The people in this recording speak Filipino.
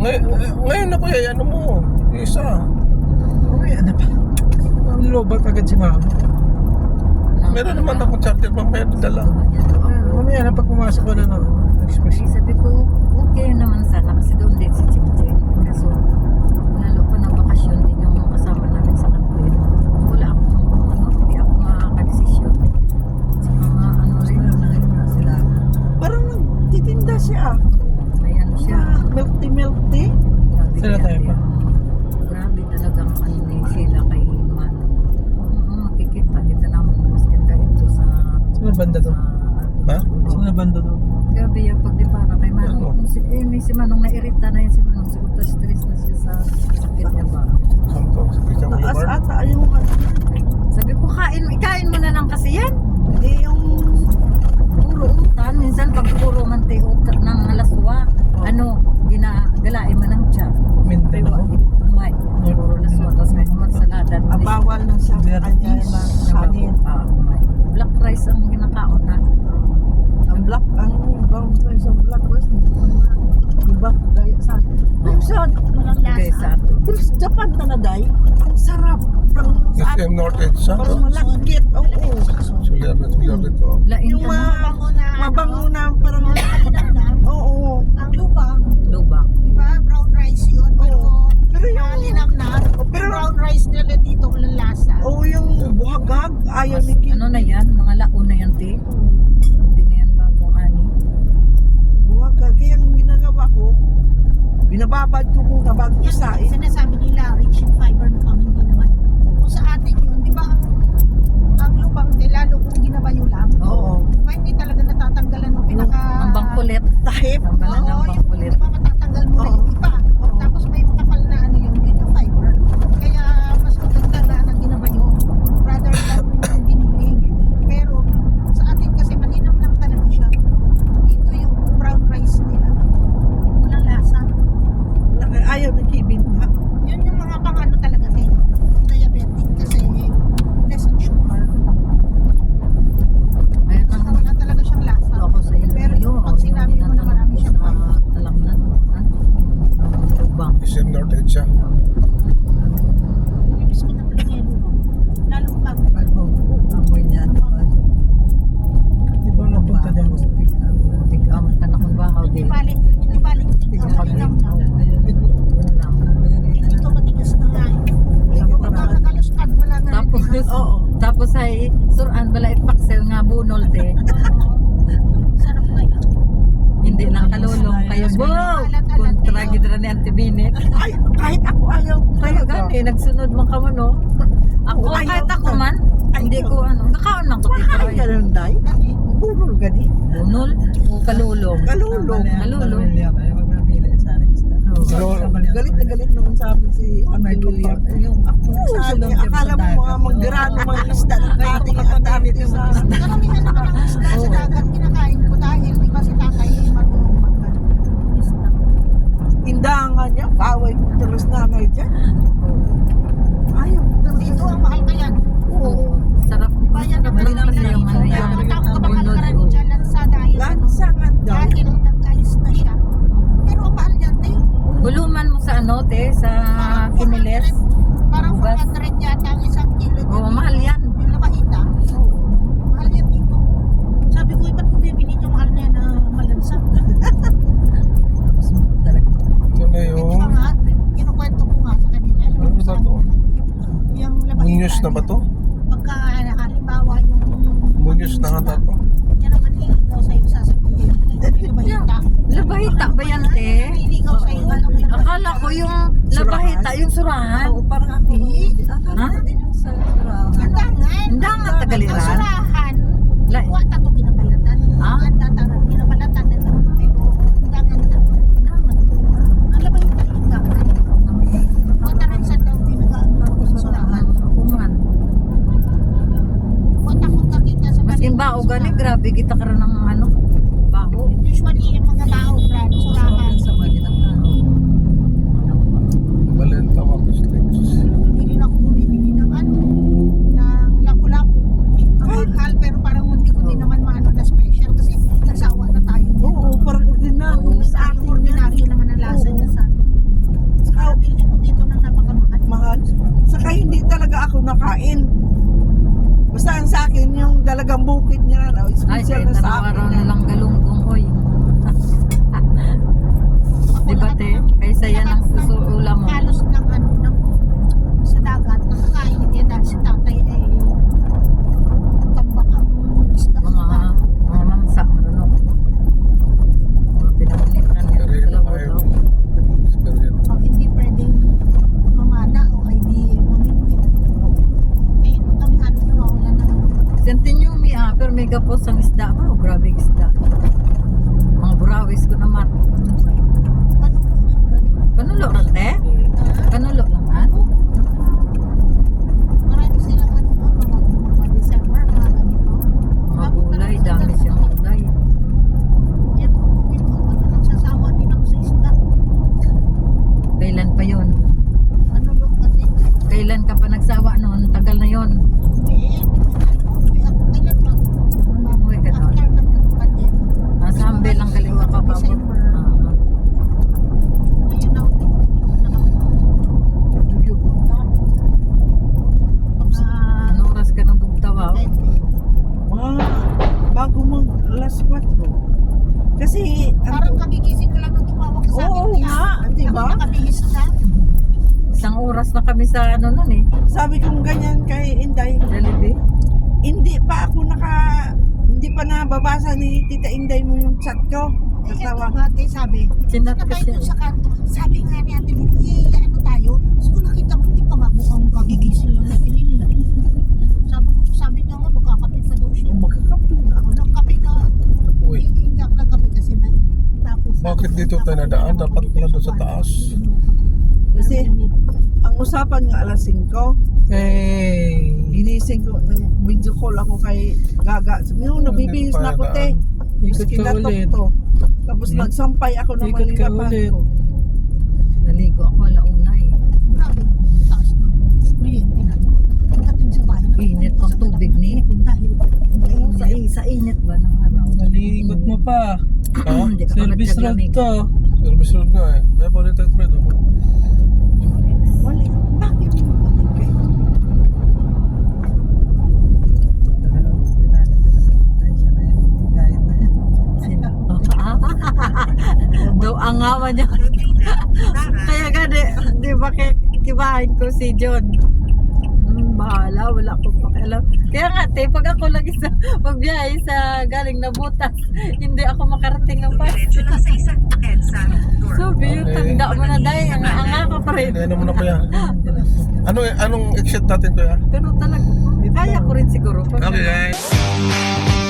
Ngayon na kuya, ano mo? Isa. Okay, ano pa? Ang lobat agad si mama. Meron naman akong charger, mamaya dala. Mamaya na pag pumasok ko na express. Sabi ko, okay naman sana kasi doon din si Ching-Ching. Kaso, lalo pa ng bakasyon din yung kasama namin sa country. Wala akong, hindi ako makakadesisyon. Saka nga, rin, sila. Parang nagtitinda siya. May ano siya. Milky. Grabe Sila tayo pa. Grabe talagang ni Sheila kay Man. Makikita kita naman mas ganda ito sa... Saan na banda doon? Ha? Saan na banda doon? Grabe yung pagdipara kay Manong. May si Manong nairita na yan si Manong. Siguro stress na siya sa sakit niya ba. Saan to? Sa Pizza Taas Boulevard? ata yung Sabi ko, ikain mo na lang kasi yan. Hindi yung... Puro utan. Minsan pag puro mante utan ng alaswa, ginagalain mo ng tiyan. Mindan ako. May puro laswa. Tapos may magsalada. Bawal na siya. Anis. Kanin. Black rice ang ginakaon na. Ang brown rice, ang black rice. Diba? Gaya sa atin. Yung sa... Kaysa Pero sa Japan na naday, ang sarap. SM North Edge siya. Parang malakit. Oo. Sulyar ito. lain Yung mabango na parang... Oo. Ang lubang. diba, brown rice yun, pero Pero yung... malinam na. Pero Brown rice nila dito, walang lasa. Oo, yung buhagag. Ayaw ni Kim. Ano na yan? Mga laon na yan, te. Hindi na yan bagong ani. Buhagag. Kaya ang ginagawa ko, binababad ko muna bago Yan, isain. sinasabi nila, rich in fiber na kami, hindi naman. Kung sa atin yun, di ba, ang lubang nila, lalo kung ginabayo lang, Oo. diba, hindi talaga natatanggalan ng pinaka... Ang bangkulit. Tahip. Tanggalan ng Oo, bangkulit. di ba matatanggal mo na yung iba. Oo. Tapos may makapal na ano yun yung fiber. Kaya mas maganda na ginabayo rather than yung giniling. Pero sa atin kasi malinam lang talaga siya. Dito yung brown rice nila. Walang lasa. Ayaw ni Kibin nga. Yun yung mga pang ano talaga din. Diabetic kasi less on sugar. Ayun Saka ang wala talaga siyang lasa. ako sa iyo. Pero yung pag sinabi mo na marami siyang fiber. Alam na. Lubang. SM North Edge siya. Ibig ko na talaga yung lubang. Lalo pag Amoy niya. Di ba napunta dyan? Tigaman ka na kung bakaw hindi din. balik tingnan na. Yun lang. Dito matigas na nga eh. Yung mga nakaluskad pala nga. Tapos, Oo. tapos ay suran bala ipaksel nga bunol te. Sarap kaya. Hindi lang kalulong kayo. Wow! Kontra gidra ni Auntie Binek. Ay, kahit ako ayaw. Kayo gani, nagsunod man ka mo no? Ako, Ayaw kahit ako ka. man, hindi ko nakaon lang ko Makain ka nun, Day. Bunol gani. bunol o kalulong. Kalulong. Kalulong. Galit na galit naman sa amin si Uncle William. Sabi niya, akala mo mga maggrano mga isda. Ating ang dami din sa... Karamihan naman ang isda sa dagat kinakain ko dahil di ba si tatay marunong magkat. Isda. Tindahan niya, baway ko tulos nanay dyan. Ayaw. Dito ang mahal kaya. Oo. Sarap. Bayan na Sarap naman kasi nila yung dito. ano yan. Matawag ka baka Bunod nakarami o. dyan lansa dahil ano. Lansa nga daw. Dahil nagkais na siya. Pero ang mahal yan tayo. Buluman mo sa ano te, sa Kiniles. Parang Bugas. 400 yata ang isang kilo. Oo, mahal yan. Yung labahita. Mahal yan dito. Sabi ko, ba't ko bibili yung mahal na yan na malansa? Ito na Ito yung... pa nga, kinukwento ko nga sa kanila. Alam Ano mo ba sa to? yung labahita. Munyos na ba to? Pagka halimbawa yung... Munyos na nga to. Yan naman iligaw sa'yo sasabihin. Yung labahita. Labahita ba yan te? Iligaw sa'yo. Alam mo yung Akala ko yung labahita, yung surahan. Oo, parang ati. Ha? Andangan. Hindi nga Ang tagaliran. surahan. Lai. Kuha tato ginabalatan. Ah? Ang tataran ginabalatan na lang. Pero andangan na. Andangan. Ang labahita yung andangan. Mataran sa daw pinagaan ng surahan. Kuman. Kuha takot kakita sa Maskin bao gani, grabe kita karon ng ano, bao. Usually yung mga tao, brad, surahan. Balenta Mapuslex. Hindi rin ako bumibili ng ano, ng lapu-lapu. Ang mahal, pero parang hindi ko din naman maano na special kasi nagsawa na tayo. Oo, parang ordinaryo Oo, sa sa atin. ordinaryo naman ang lasa niya sa Tapos ang isda ba? Oh, grabe ang isda. Mga burawis ko naman. Kanulo rin te? Kanulo lang ha? Marami silang ano, mga December, mga ganito. Mga gulay, dami siyang gulay. Ito, nagsasawa din ako sa isda. Kailan pa yon? Ano lo kasi? Kailan ka pa nagsawa noon? Tagal na yon. Kailan pa? Umuwi ka noon. After ng pandemic. Nasa Ambe lang kaliwa ka pa. December. Ngayon na ako Duyog. Ano oras ka nang bugtawa? Bago mag alas 4. Kasi, parang kagigising ko lang nung tumawag ka sa akin. Oo Tia. nga, di ba? Ako nakabihis na. Isang oras na kami sa ano nun eh. sabi kong ganyan kay Inday, Jollibee. hindi pa nababasa ni Tita Inday mo yung chat ko. Eh, ito Kasawa. nga, te, sabi. Sinat Na ko tayo siya. dun sa kanto. Sabi nga ni Ate Lili, ano tayo? So kung nakita mo, hindi pa nga mukhang kagigising lang natin Lili. Sabi niya nga, magkakape pa daw siya. Magkakape na. Ako ng kape na. Uy. Hindi ako nagkape kasi may. Tapos, Bakit dito tayo nadaan? Dapat pala doon sa taas. Kasi, ang usapan nga alas 5, ginising ko, video call ako kay Gaga. Sabi nyo, nabibihis na ako, te. Tapos kinatok to. Tapos nagsampay ako ng maligapan ko. Naligo ako alauna eh. grabe, taas ng kuryente na. Pagdating sa bahay. Init pang tubig ni. Dahil, Sa init ba ng araw? Naligot mo pa. Ha? Hindi ka pa Service road naglamig. to. Service road nga eh. May balitat mo ito. Wali, bakit mo balik kayo? Sino? Daw ang awa niya. Kaya nga di ba kibahin ko si John. Bahala, wala akong pakialam. Kaya nga te, pag ako lagi sa magbiyahe sa galing na butas, hindi ako makarating ng bus. So, biyo, tanda mo na dahil, ang ka pa rin. Ano mo na kuya? Anong exit natin kuya? Pero talaga, kaya ko rin siguro. Okay guys.